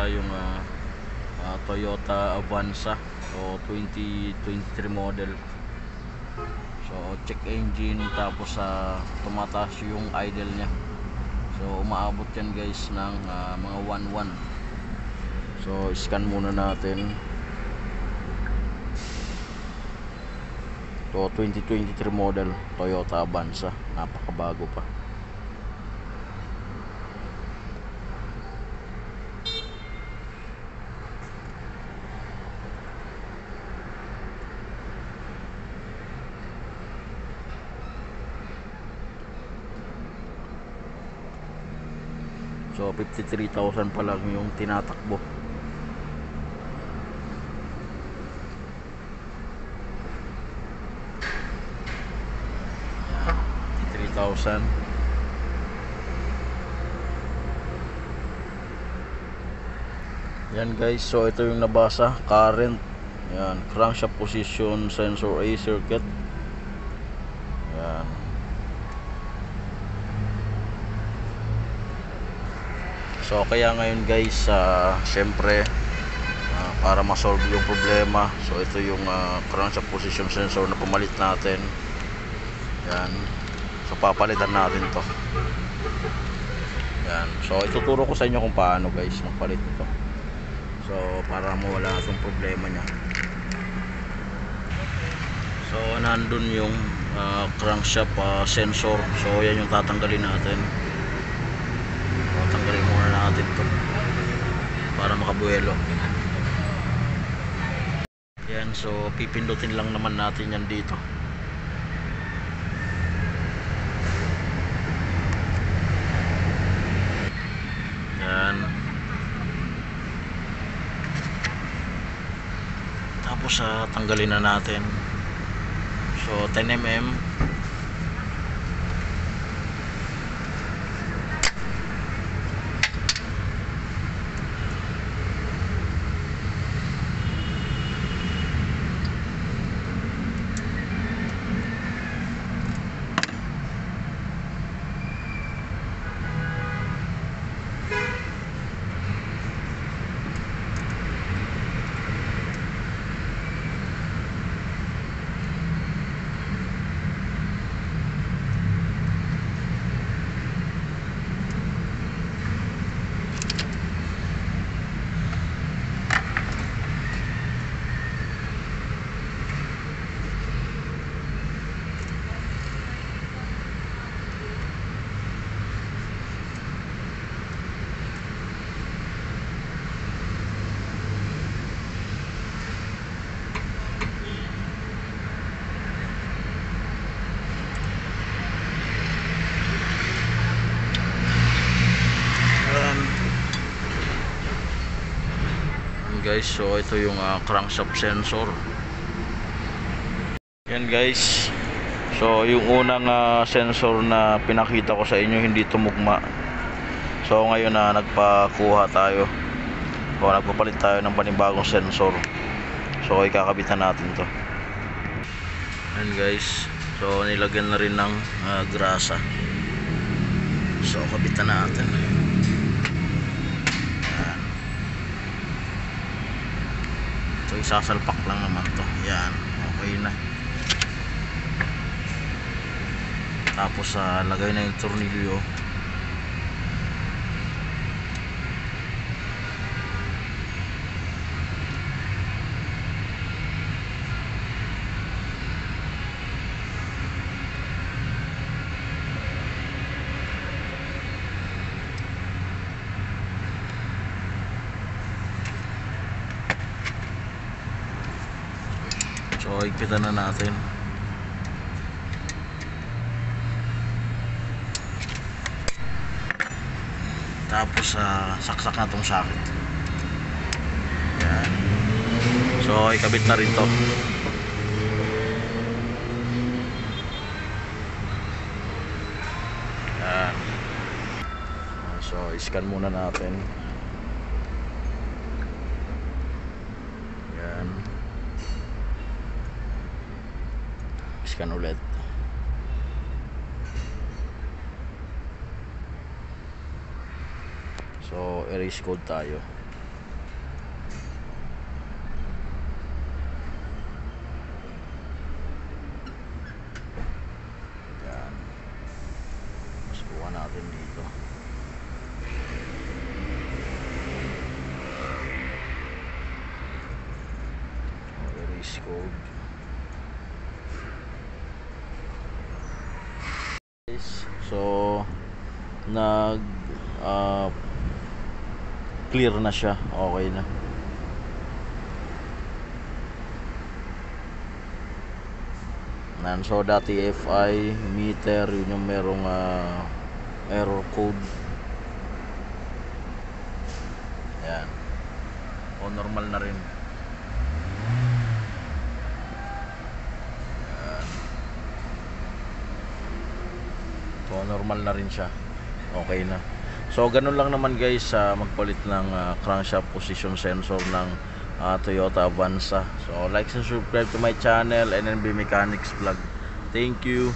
tayong Toyota Avanza o 2023 model. So check engine, tapos tumataas yung idle nya. So umaabot yan guys ng mga 1.1. So scan muna natin. So 2023 model Toyota Avanza, napakabago pa. So 53,000 pa lang yung tinatakbo. Yan, 53,000. Yan guys, so ito yung nabasa, current. Yan, crankshaft position sensor A circuit. Yan. So kaya ngayon guys, syempre para ma-solve yung problema, so ito yung crankshaft position sensor na pumalit natin. Yan. So papalitan natin to. Yan. So ituturo ko sa inyo kung paano guys magpalit nito. So para mawala itong problema nya. So nandun yung crankshaft sensor. So yan yung tatanggalin natin. Tanggalin muna natin to para makabuelo. Yan, so pipindutin lang naman natin yan dito. Yan. Tapos tanggalin na natin. So 10mm. Guys, so ito yung crankshaft sensor. Yan guys, so yung unang sensor na pinakita ko sa inyo hindi tumugma. So ngayon nagpakuha tayo, so nagpapalit tayo ng panibagong sensor. So ikakabitan natin to. Yan guys, so nilagyan na rin ng grasa. So kabitan natin. So isasalpak lang naman to. Yan, okay na. Tapos lagay na yung tornilyo. So higpitan na natin. Tapos saksak na tong socket. Yan. So ikabit na rin to. Yan. So iscan muna natin. Yan. Scan ulit. So erase code tayo. Morse code. So nag clear na siya, okay na. So dati FI meter, yun yung merong error code. Yan. O normal na rin. Yan. So normal na rin siya. Okay na. So ganun lang naman guys, magpalit ng crankshaft position sensor ng Toyota Avanza. So like and subscribe to my channel, NNB Mechanics Vlog. Thank you.